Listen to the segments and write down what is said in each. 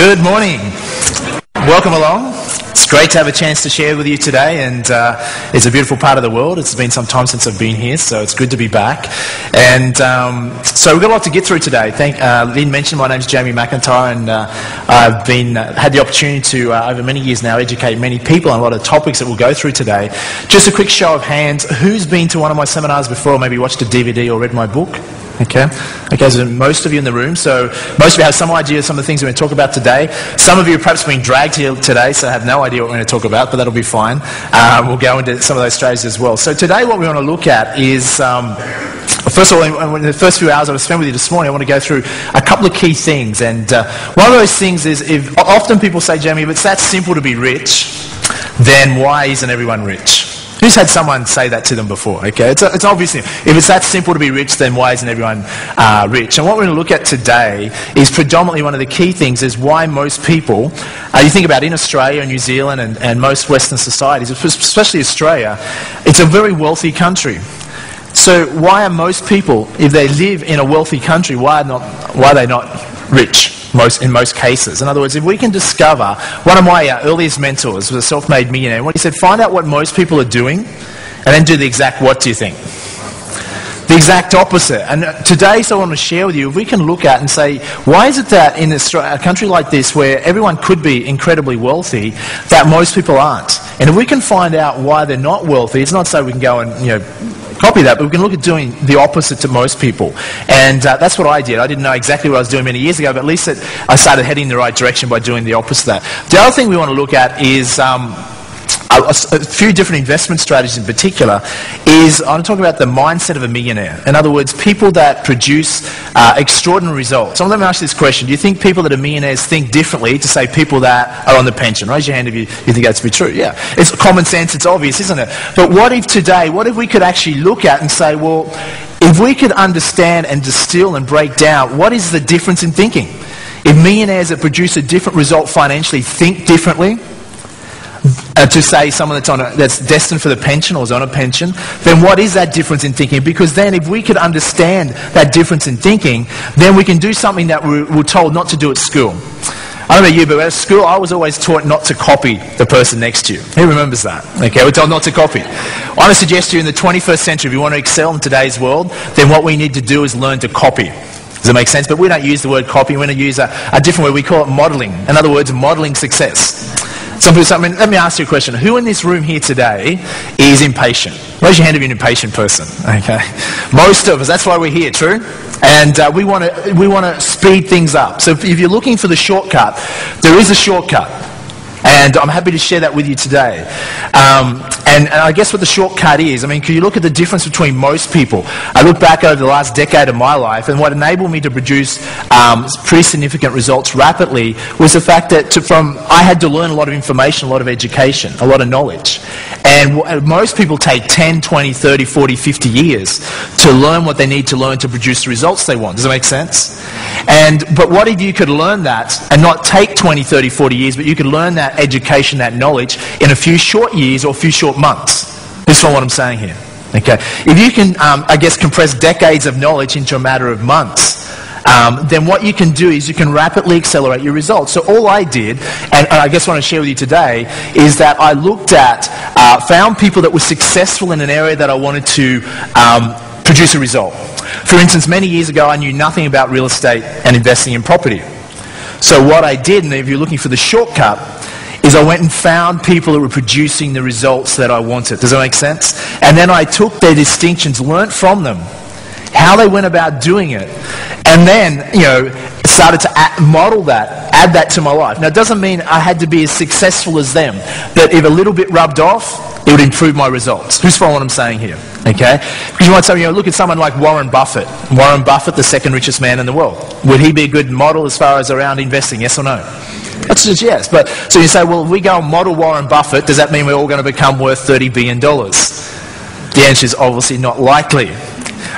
Good morning. Welcome along. It's great to have a chance to share with you today, and it's a beautiful part of the world. It's been some time since I've been here, so it's good to be back. And so we've got a lot to get through today. Lynn mentioned my name's Jamie McIntyre, and I've had the opportunity to, over many years now, educate many people on a lot of topics that we'll go through today. Just a quick show of hands. Who's been to one of my seminars before, or maybe watched a DVD or read my book? Okay, so most of you in the room, so most of you have some idea of some of the things we're going to talk about today. Some of you have perhaps been dragged here today, so have no idea what we're going to talk about, but that'll be fine. We'll go into some of those strategies as well. So today what we want to look at is, first of all, in the first few hours I was spent with you this morning, I want to go through a couple of key things. And one of those things is, if often people say, Jamie, if it's that simple to be rich, then why isn't everyone rich? Who's had someone say that to them before? Okay, it's obvious. If it's that simple to be rich, then why isn't everyone rich? And what we're going to look at today is predominantly one of the key things is why most people, you think about in Australia and New Zealand and most Western societies, especially Australia, it's a very wealthy country. So why are most people, if they live in a wealthy country, why are they not rich? In most cases. In other words, if we can discover, one of my earliest mentors was a self-made millionaire. He said, find out what most people are doing and then do the exact what do you think? The exact opposite. And today, so I want to share with you, if we can look at and say, why is it that in a country like this where everyone could be incredibly wealthy, that most people aren't? And if we can find out why they're not wealthy, it's not so we can go and, copy that, but we can look at doing the opposite to most people. And that's what I did. I didn't know exactly what I was doing many years ago, but at least I started heading in the right direction by doing the opposite of that. The other thing we want to look at is a few different investment strategies in particular. I'm talking about the mindset of a millionaire. In other words, people that produce extraordinary results. So let me ask you this question. Do you think people that are millionaires think differently to, say, people that are on the pension? Raise your hand if you think that to be true. Yeah. It's common sense. It's obvious, isn't it? But what if we could actually look at and say, well, if we could understand and distill and break down what is the difference in thinking? If millionaires that produce a different result financially think differently, to say someone that's destined for the pension or is on a pension, then what is that difference in thinking? Because then if we could understand that difference in thinking, then we can do something that we're told not to do at school. I don't know you, but at school I was always taught not to copy the person next to you. Who remembers that? Okay, we're told not to copy. I want to suggest to you in the 21st century, if you want to excel in today's world, then what we need to do is learn to copy. Does that make sense? But we don't use the word copy. We're going to use a different word. We call it modelling. In other words, modelling success. Let me ask you a question. Who in this room here today is impatient? Raise your hand if you're an impatient person. Okay, most of us. That's why we're here. True. And we want to speed things up. So if you're looking for the shortcut, there is a shortcut, and I'm happy to share that with you today. And I guess what the shortcut is, can you look at the difference between most people? I look back over the last decade of my life, and what enabled me to produce pretty significant results rapidly was the fact that I had to learn a lot of information, a lot of education, a lot of knowledge. And most people take 10, 20, 30, 40, 50 years to learn what they need to learn to produce the results they want. Does that make sense? But what if you could learn that and not take 20, 30, 40 years, but you could learn that education, that knowledge in a few short years or a few short months? This is what I'm saying here. Okay, if you can, compress decades of knowledge into a matter of months, then what you can do is you can rapidly accelerate your results. So all I did, and I guess what I want to share with you today, is that I looked at, found people that were successful in an area that I wanted to produce a result. For instance, many years ago I knew nothing about real estate and investing in property. So what I did, and if you're looking for the shortcut, is I went and found people that were producing the results that I wanted. Does that make sense? And then I took their distinctions, learnt from them, how they went about doing it, and then, started to model that, add that to my life. Now, it doesn't mean I had to be as successful as them, but if a little bit rubbed off, it would improve my results. Who's following what I'm saying here? Okay? Because you might say, look at someone like Warren Buffett. Warren Buffett, the second richest man in the world. Would he be a good model as far as around investing? Yes or no? That's just yes. But so you say, well, if we go and model Warren Buffett, does that mean we're all going to become worth $30 billion? The answer is obviously not likely.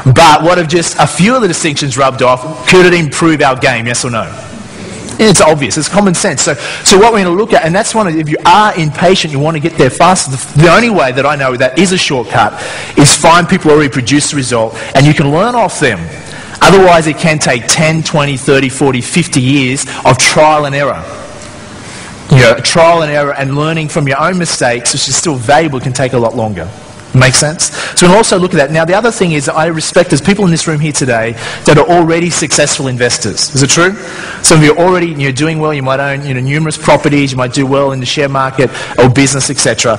But what if just a few of the distinctions rubbed off? Could it improve our game? Yes or no? It's obvious. It's common sense. So what we're going to look at, and that's one of, if you are impatient, you want to get there faster, the only way that I know that is a shortcut is find people who already produce the result, and you can learn off them. Otherwise, it can take 10, 20, 30, 40, 50 years of trial and error. Trial and error and learning from your own mistakes, which is still valuable, can take a lot longer. Make sense? So we'll also look at that. Now, the other thing is, I respect there's people in this room here today that are already successful investors. Is it true? Some of you are already doing well. You might own numerous properties. You might do well in the share market or business, etc.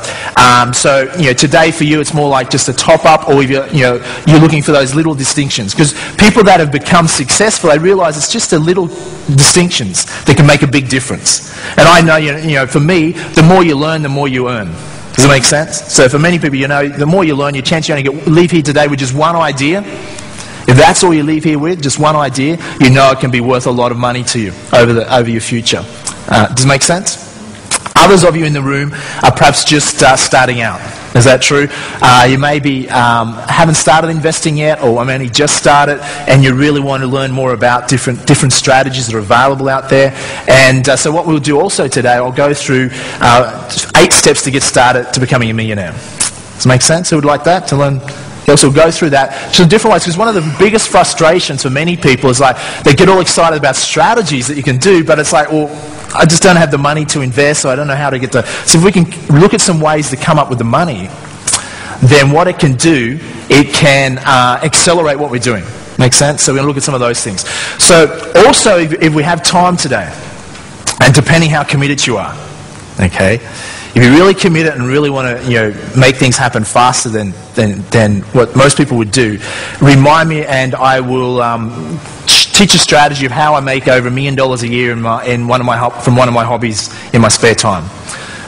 So today for you, it's more like just a top up, or if you're looking for those little distinctions. Because people that have become successful, they realise it's just the little distinctions that can make a big difference. And I know, for me, the more you learn, the more you earn. Does it make sense? So for many people, the more you learn, your chance you only leave here today with just one idea. If that's all you leave here with, just one idea, it can be worth a lot of money to you over your future. Does it make sense? Others of you in the room are perhaps just starting out. Is that true? You maybe haven't started investing yet, or only just started, and you really want to learn more about different strategies that are available out there. And so what we'll do also today, I'll go through 8 steps to get started to becoming a millionaire. Does it make sense? Who would like that? To learn? So we'll go through that. So different ways, because one of the biggest frustrations for many people is like they get all excited about strategies that you can do, but it's like, well, I just don't have the money to invest, so I don't know how to get the... So if we can look at some ways to come up with the money, then what it can do, it can accelerate what we're doing. Make sense? So we're going to look at some of those things. So also, if we have time today, and depending how committed you are, okay, if you're really committed and really want to make things happen faster than what most people would do, remind me and I will teach a strategy of how I make over $1 million a year from one of my hobbies in my spare time.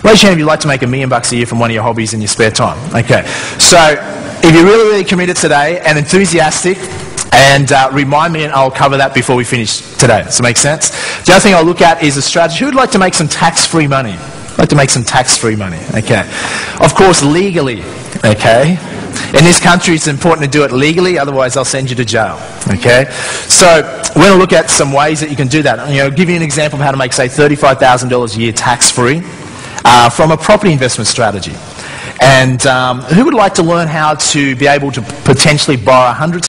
Raise your hand if you'd like to make $1 million a year from one of your hobbies in your spare time. Okay, so if you're really, really committed today and enthusiastic, and remind me and I'll cover that before we finish today. Does that make sense? The other thing I'll look at is a strategy. Who would like to make some tax-free money? I'd like to make some tax-free money, okay. Of course, legally, okay. In this country, it's important to do it legally, otherwise they'll send you to jail, okay. So we're going to look at some ways that you can do that. I'll give you an example of how to make, say, $35,000 a year tax-free from a property investment strategy. And who would like to learn how to be able to potentially borrow hundreds